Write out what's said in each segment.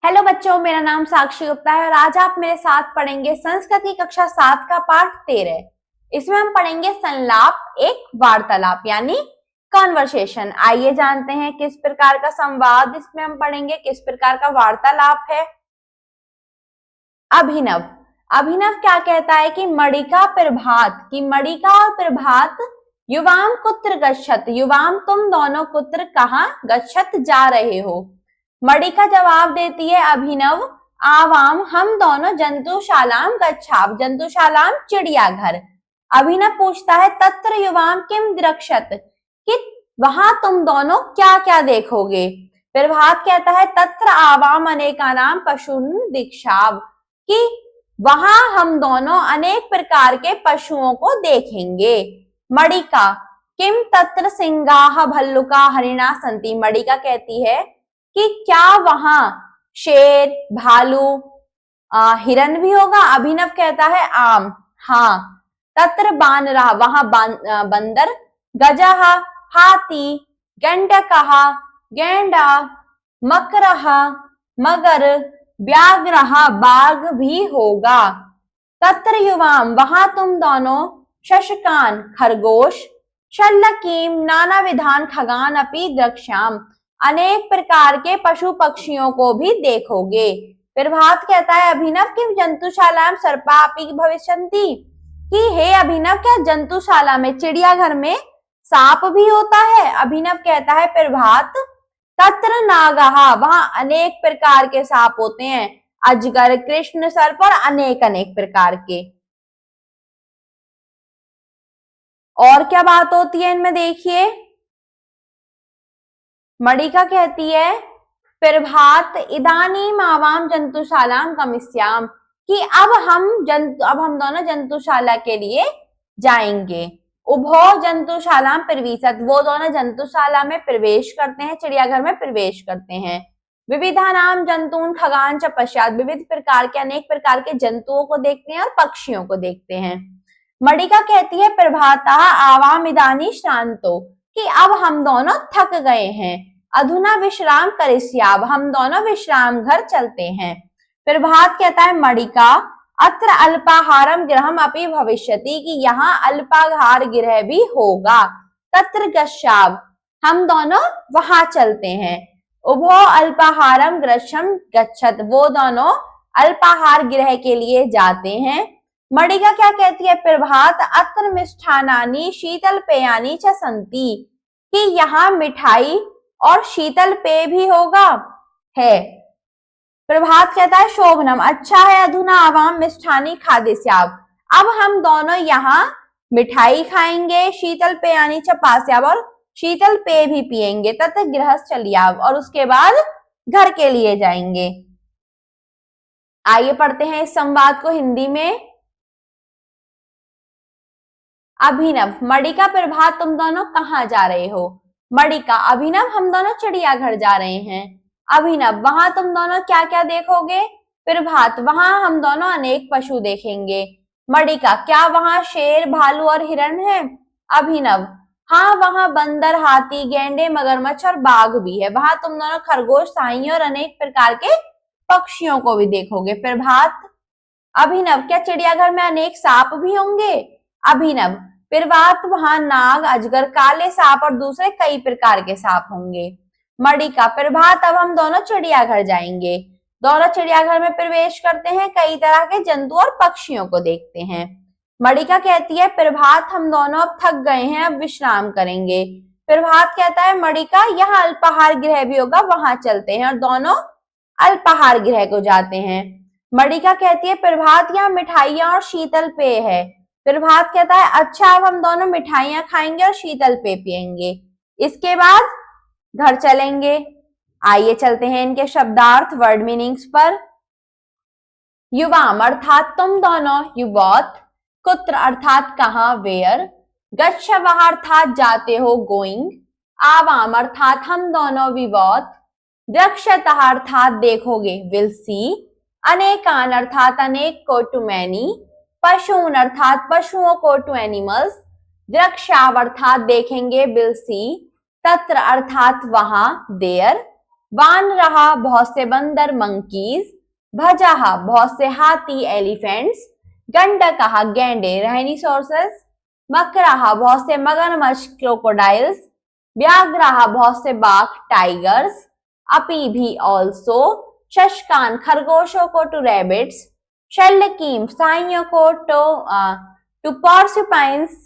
Hello बच्चों, मेरा नाम साक्षी गुप्ता है और आज आप मेरे साथ पढ़ेंगे संस्कृत की कक्षा 7 का पाठ 13। इसमें हम पढ़ेंगे संलाप एक वार्तालाप यानी कॉन्वर्सेशन। आइए जानते हैं किस प्रकार का संवाद इसमें हम पढ़ेंगे, किस प्रकार का वार्तालाप है। अभिनव अभिनव क्या कहता है कि मणिका और प्रभात युवाम कुत्र गच्छत, युवाम तुम दोनों कुत्र कहाँ गच्छत जा रहे हो। मणिका जवाब देती है अभिनव आवाम हम दोनों जंतुशालाम गच्छाव, जंतुशालाम चिड़ियाघर। अभिनव पूछता है तत्र युवाम किम द्रक्षत, कि वहां तुम दोनों क्या क्या देखोगे। प्रभात कहता है तत्र आवाम अनेकानाम पशुन दीक्षाव, कि वहां हम दोनों अनेक प्रकार के पशुओं को देखेंगे। मणिका किम तत्र सिंगाह भल्लुका हरिणा संति, मणिका कहती है कि क्या वहां शेर भालू हिरन भी होगा। अभिनव कहता है आम हाँ। तत्र बानरा वहां बंदर, गजह हाथी, गंडकः गेंडा, मकरः मगर, व्याघ्रः बाघ भी होगा। तत्र युवाम वहां तुम दोनों शशकान खरगोश, शल्लकीम नाना विधान खगान अपि द्रक्ष्याम अनेक प्रकार के पशु पक्षियों को भी देखोगे। प्रभात कहता है अभिनव किम जंतुशाला में सर्पा अपि भविष्यन्ति, कि हे अभिनव क्या जंतुशाला में चिड़ियाघर में सांप भी होता है। अभिनव कहता है प्रभात तत्र नागः वहां अनेक प्रकार के सांप होते हैं, अजगर कृष्ण सर्प और अनेक अनेक प्रकार के। और क्या बात होती है इनमें देखिए। मणिका कहती है प्रभात इदानीम आवाम जंतुशालाम गमिष्याम, कि अब हम दोनों जंतुशाला के लिए जाएंगे। उभो जंतुशालाम प्रविशत, वो दोनों जंतुशाला में प्रवेश करते हैं, चिड़ियाघर में प्रवेश करते हैं। विविधानाम जंतून खगान च पश्चात, विविध प्रकार के अनेक प्रकार के जंतुओं को देखते हैं और पक्षियों को देखते हैं। मणिका कहती है प्रभाता आवाम इदानी श्रांतो, कि अब हम दोनों थक गए हैं। अधुना विश्राम करिष्याव, हम दोनों विश्राम घर चलते हैं। प्रभात कहता है मणिका अत्र अल्पाहारम गृहम अपि भविष्यति, कि यहाँ अल्पाहार गृह भी होगा। तत्र गच्छाव हम दोनों वहां चलते हैं। उभो अल्पाहारम गृहम गच्छत, वो दोनों अल्पाहार गृह के लिए जाते हैं। मणिका क्या कहती है प्रभात अत्र मिष्ठानानि शीतल पेयानि च सन्ति, कि यहाँ मिठाई और शीतल पेय भी होगा है। प्रभात कहता है शोभनम अच्छा है। अधुना आवाम मिष्ठानी खादिष्याव, अब हम दोनों यहाँ मिठाई खाएंगे। शीतल पेयानि च पास्याव और शीतल पेय भी पिएंगे। तथा गृहस्थल्याव और उसके बाद घर के लिए जाएंगे। आइए पढ़ते हैं इस संवाद को हिंदी में। अभिनव मणिका प्रभात तुम दोनों कहाँ जा रहे हो। मणिका अभिनव हम दोनों चिड़ियाघर जा रहे हैं। अभिनव वहां तुम दोनों क्या क्या देखोगे। प्रभात वहां हम दोनों अनेक पशु देखेंगे। मणिका क्या वहां शेर भालू और हिरण है। अभिनव हाँ वहां बंदर हाथी गेंडे मगरमच्छ और बाघ भी है। वहां तुम दोनों खरगोश साई और अनेक प्रकार के पक्षियों को भी देखोगे। प्रभात अभिनव क्या चिड़ियाघर में अनेक सांप भी होंगे। अभिनव प्रभात वहां नाग अजगर काले सांप और दूसरे कई प्रकार के सांप होंगे। मणिका प्रभात अब हम दोनों चिड़ियाघर जाएंगे। दोनों चिड़ियाघर में प्रवेश करते हैं, कई तरह के जंतु और पक्षियों को देखते हैं। मणिका कहती है प्रभात हम दोनों अब थक गए हैं, अब विश्राम करेंगे। प्रभात कहता है मणिका यहाँ अल्पाहार गृह भी होगा, वहां चलते हैं, और दोनों अल्पाहार गृह को जाते हैं। मणिका कहती है प्रभात यहाँ मिठाइयां और शीतल पेय है। प्रभात कहता है अच्छा अब हम दोनों मिठाइयां खाएंगे और शीतल पेय पिएंगे, इसके बाद घर चलेंगे। आइए चलते हैं इनके शब्दार्थ वर्ड मीनिंग्स पर। युवाम अर्थात तुम दोनों, यू बोथ। कुत्र अर्थात कहाँ वेयर। गच्छ वहां अर्थात जाते हो गोइंग। आवाम अर्थात हम दोनों, वी बोथ। द्रक्ष्यतः अर्थात देखोगे विल सी। अनेकान अर्थात अनेक को टू मैनी। पशून अर्थात पशुओं को टू एनिमल्स। द्रक्ष्याव अर्थात देखेंगे विल सी। तत्र अर्थात वहां देयर। वानरः बहुत से बंदर मंकीज, भजः बहुत से हाथी एलिफेंट्स, गंडकः गैंडे राइनोसोरसेस, मकरः बहुत से मगरमच्छ क्रोकोडाइल्स, व्याघ्रः बहुत से बाघ टाइगर्स, अपी भी ऑल्सो, शशकान खरगोशों को टू रैबिट्स, शल्यकीम साइयों को टू पॉर्सिपाइन्स,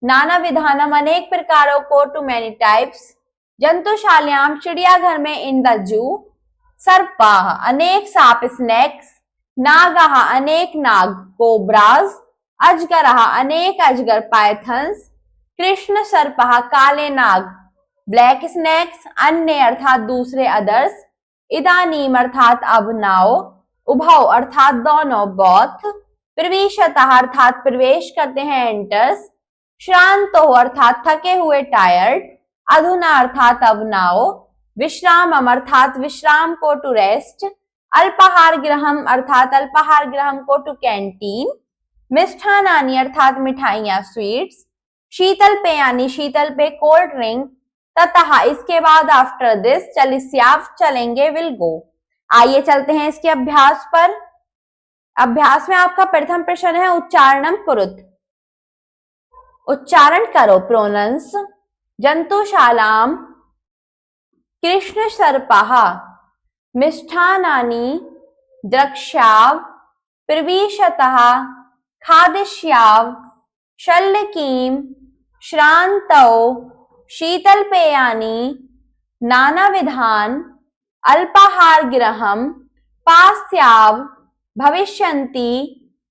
नाना विधानम अनेक प्रकारों को टू मैनी टाइप्स, जंतुशाल्याम चिड़ियाघर में इन द जू, सर्पाः अनेक सांप स्नेक्स, नागाः अनेक नाग कोब्राज, अजगरः अनेक अजगर पाइथन्स, कृष्ण सर्पः काले नाग ब्लैक स्नेक्स, अन्य अर्थात दूसरे अदर्स, इदानीम अर्थात अब नाउ, उभौ अर्थात दोनों बोथ, प्रविशतः अर्थात प्रवेश करते हैं एंटर्स, श्रांतो अर्थात थके हुए टायर्ड, अधुना अर्थात अब नाउ, विश्रामम अर्थात विश्राम को टू रेस्ट, अल्पाहार गृहम अर्थात अल्पाहार गृहम को टू कैंटीन, मिष्ठानानि अर्थात मिठाइयां स्वीट्स, शीतल पेयानि शीतल पे कोल्ड ड्रिंक, ततः इसके बाद आफ्टर दिस चलिस्याव चलेंगे विल गो। आइए चलते हैं इसके अभ्यास पर। अभ्यास में आपका प्रथम प्रश्न है उच्चारणम कुरुत, उच्चारण करो प्रोनंस। जंतुशालाम कृष्ण सर्पः, मिष्ठानानि द्रक्ष्याव, प्रविशतः खादिष्याव, शल्यकीम श्रान्तौ, शीतल पेयानि नानाविधान, अल्पाहार गृहम पास्याव, भविष्यन्ति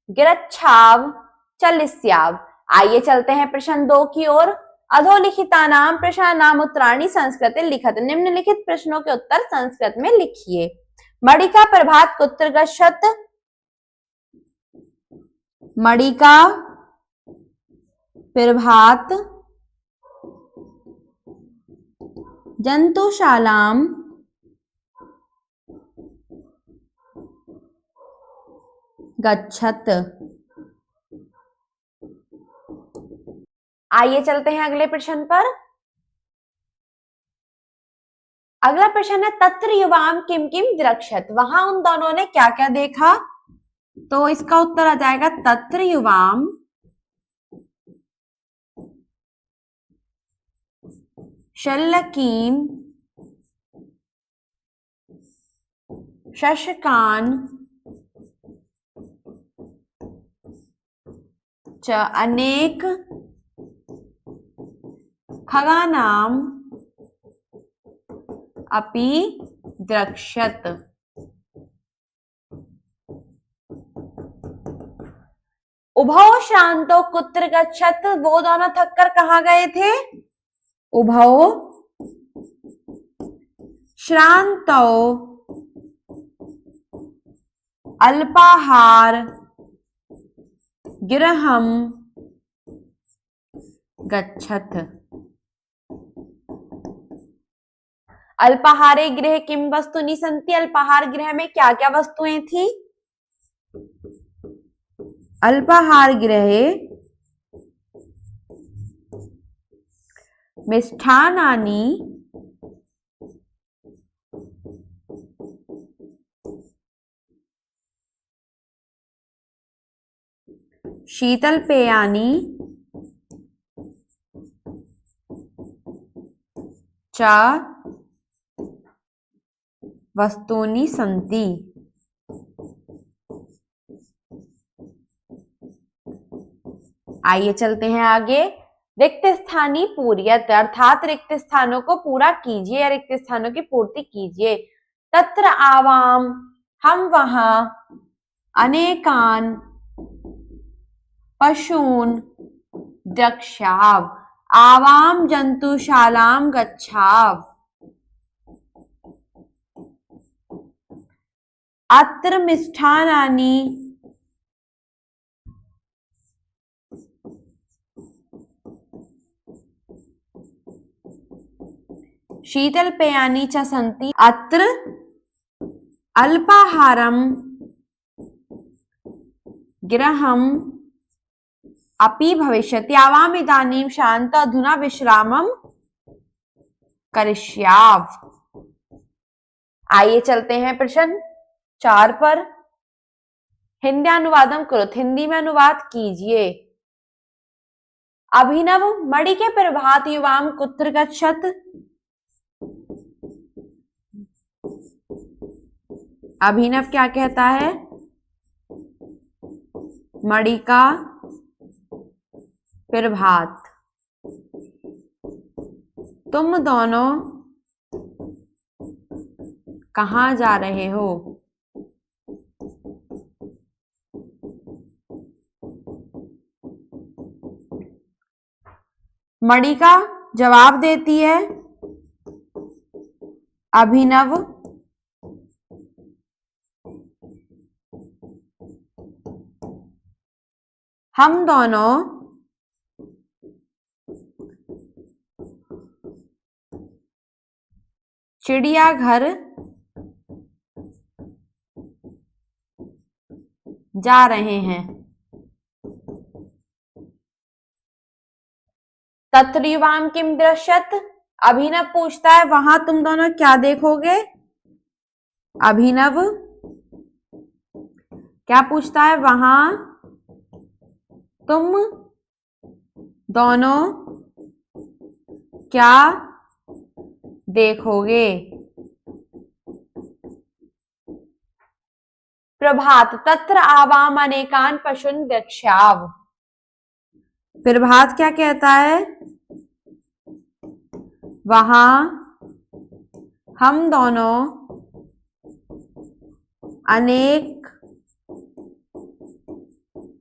गृच्छाव चलिस्याव। आइए चलते हैं प्रश्न 2 की ओर। अधोलिखितानां प्रश्नानाम् उत्तराणि संस्कृते लिखत, निम्नलिखित प्रश्नों के उत्तर संस्कृत में लिखिए। मणिका प्रभात कुत्र गच्छत, मणिका प्रभात जंतुशालाम गच्छत। आइए चलते हैं अगले प्रश्न पर। अगला प्रश्न है तत्र युवाम किम किम द्रक्ष्यत, वहां उन दोनों ने क्या क्या देखा। तो इसका उत्तर आ जाएगा तत्र युवाम शल्यकीम शशकान च अनेक खगानाम अपि द्रक्ष्यत। उभौ श्रांतो कुत्र गच्छत, वो दोनों थककर कहाँ गए थे। उभौ श्रांतो अल्पाहार गृहम गच्छत। अल्पाहारे गृह किम वस्तुनि सन्ति, अल्पाहार गृह में क्या क्या वस्तुएं थी। अल्पाहार गृहे मिष्ठानानि शीतल पेयानि च वस्तूनि सन्ति। आइए चलते हैं आगे। रिक्त स्थानी पूर्यत अर्थात रिक्त स्थानों को पूरा कीजिए या रिक्त स्थानों की पूर्ति कीजिए। तत्र आवाम हम वहां, अनेकान पशून द्रक्ष्याव, आवाम जंतुशालाम गच्छाव। अत्र मिष्ठानानि शीतल पेयानि च सन्ति। अत्र अल्पाहारम गृहम अपि भविष्यति। आवाम इदानीं शान्त अधुना विश्रामं करिष्याव। आइए चलते हैं प्रश्न 4 पर। हिंदी अनुवादम कुरुत, हिंदी में अनुवाद कीजिए। अभिनव मणि के प्रभात युवाम कुत्र गच्छत। अभिनव क्या कहता है? मणि का प्रभात तुम दोनों कहाँ जा रहे हो? मणिका जवाब देती है, अभिनव हम दोनों चिड़ियाघर जा रहे हैं। तत्र युवाम किम दृश्यत। अभिनव पूछता है वहां तुम दोनों क्या देखोगे? अभिनव क्या पूछता है? वहां तुम दोनों क्या देखोगे? प्रभात तत्र आवाम अनेकान पशुन दक्ष्याव। प्रभात क्या कहता है? वहां हम दोनों अनेक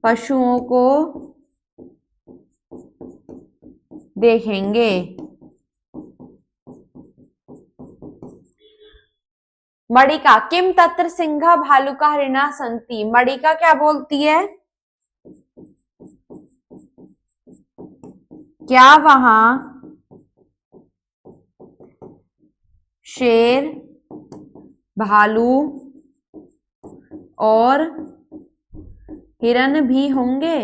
पशुओं को देखेंगे। मणिका किम तत्र सिंह भालुका हरिणा संति। मणिका क्या बोलती है? क्या वहां शेर, भालू और हिरन भी होंगे?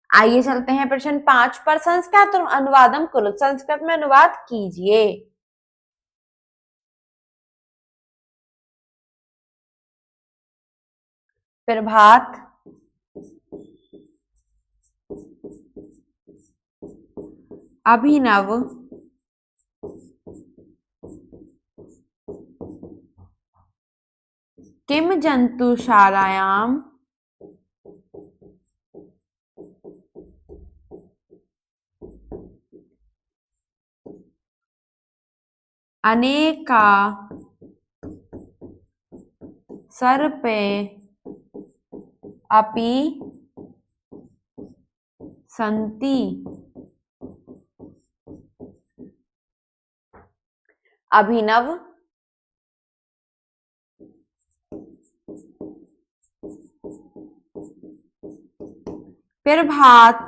आइए चलते हैं प्रश्न 5 पर। संस्कृत अनुवादम कुरु, संस्कृत में अनुवाद कीजिए। प्रभात अभिनव किम जंतुशालायाम अनेका सर्पे अपि संति। अभिनव प्रभात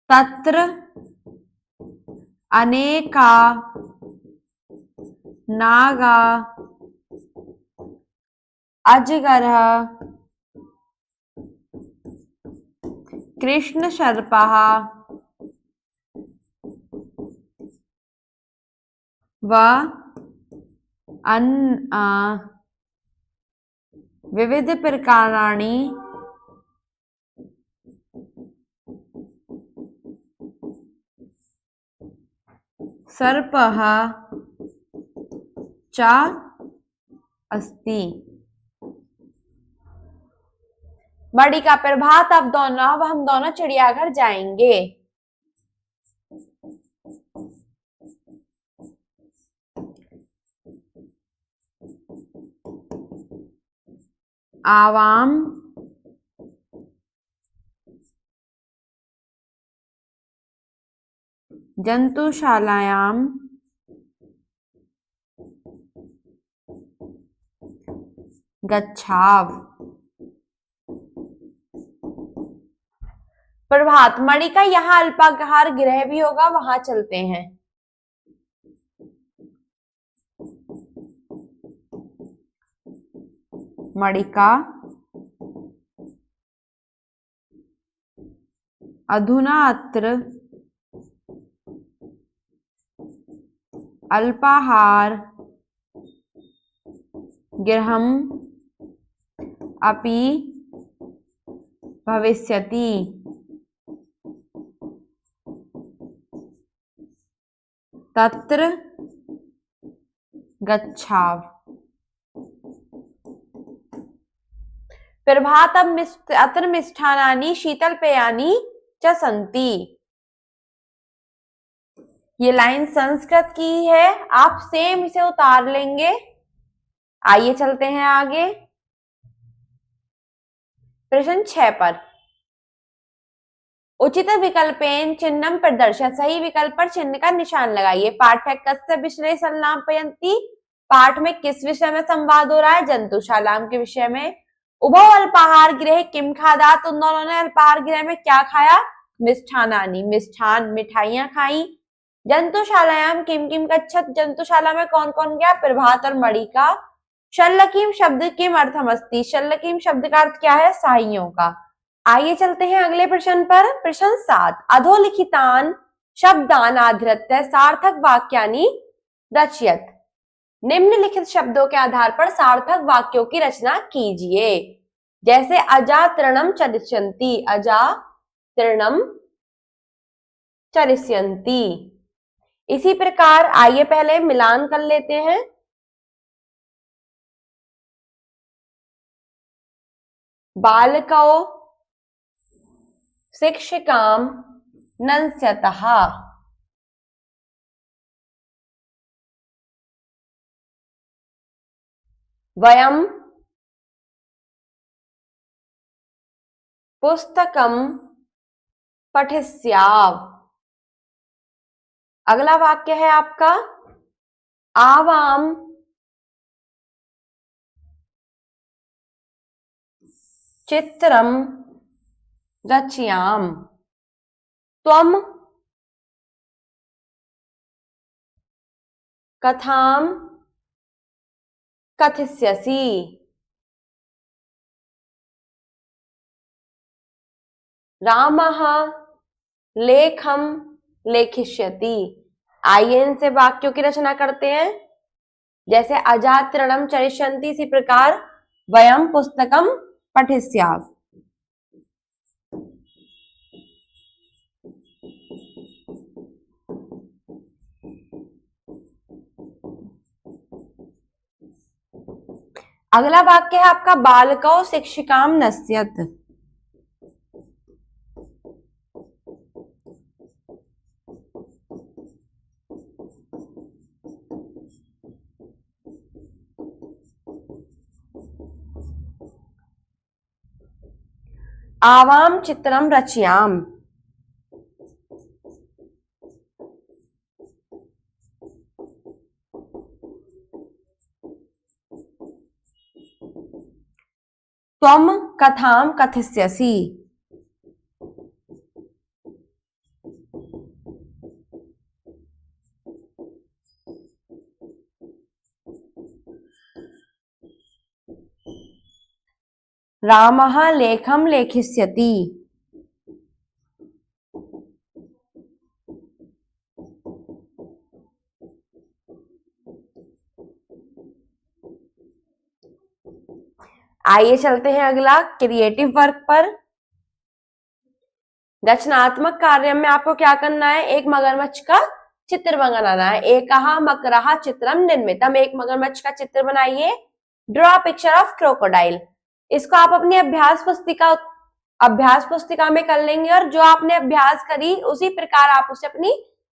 तत्र अनेका नागा अजगरः कृष्ण सर्पः व विविध प्रकाराणि सर्पः च अस्ति। मणिका प्रभात अब हम दोनों चिड़ियाघर जाएंगे। आवाम जंतुशालायाम गच्छाव। प्रभात मणिका यहाँ अल्पाहार गृह भी होगा, वहां चलते हैं। मणिका अधुना अत्र अल्पाहार गृहम् अपि भविष्यति। तत्र गच्छाव। प्रभातम अत्र मिष्ठानानि शीतल पेयानि च सन्ति। ये लाइन संस्कृत की है, आप सेम इसे उतार लेंगे। आइए चलते हैं आगे प्रश्न 6 पर। उचित विकल्पेन चिन्हम प्रदर्शित, सही विकल्प पर चिन्ह का निशान लगाइए। पाठ्य कस्य विषये संलापयन्ति, पाठ में किस विषय में संवाद हो रहा है? जंतुशालाम के विषय में। उभौ अल्पाहार गृह किम खादा, तुम दोनों ने अल्पाहार गृह में क्या खाया? मिष्ठानानि, मिष्ठान मिठाइयां खाई। जंतुशालायाम किम किम गच्छत, जंतुशाला में कौन कौन गया? प्रभात और मणिका। शल्यकीम शब्द किम अर्थमस्ति, शल्यकीम शब्द का अर्थ क्या है? साइयों का। आइए चलते हैं अगले प्रश्न पर। प्रश्न 7, अधोलिखितान शब्दान आधृत्य सार्थक वाक्यानि रचयत। निम्नलिखित शब्दों के आधार पर सार्थक वाक्यों की रचना कीजिए। जैसे अजा तृणम चरिष्यन्ति, अजा तृणम चरिष्यन्ति। इसी प्रकार आइए पहले मिलान कर लेते हैं। बालकौ शिक्षिकां नंस्यतः। वयं पुस्तकं पठिष्याव। अगला वाक्य है आपका आवाम चित्रं रचयाम। त्वं कथां कथिष्यसि। रामः लेखं लेखिष्यति। आइए इनसे वाक्यों की रचना करते हैं। जैसे अजा तृणम चरिष्यन्ति, इसी प्रकार वयं पुस्तकं पठिष्याव। अगला वाक्य है आपका बालकौ शिक्षिकां नस्यत। आवाम चित्रम रचयाम। त्वं कथां कथिष्यसि। रामः लेखं लेखिष्यति। आइए चलते हैं अगला क्रिएटिव वर्क पर। रचनात्मक कार्य में आपको क्या करना है? एक मगरमच्छ का चित्र बनाना है। एकः मकरः चित्रम निर्मितम, एक मगरमच्छ का चित्र बनाइए। Draw picture of crocodile. इसको आप अपनी अभ्यास पुस्तिका में कर लेंगे और जो आपने अभ्यास करी उसी प्रकार आप उसे अपनी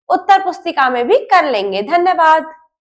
उत्तर पुस्तिका में भी कर लेंगे। धन्यवाद।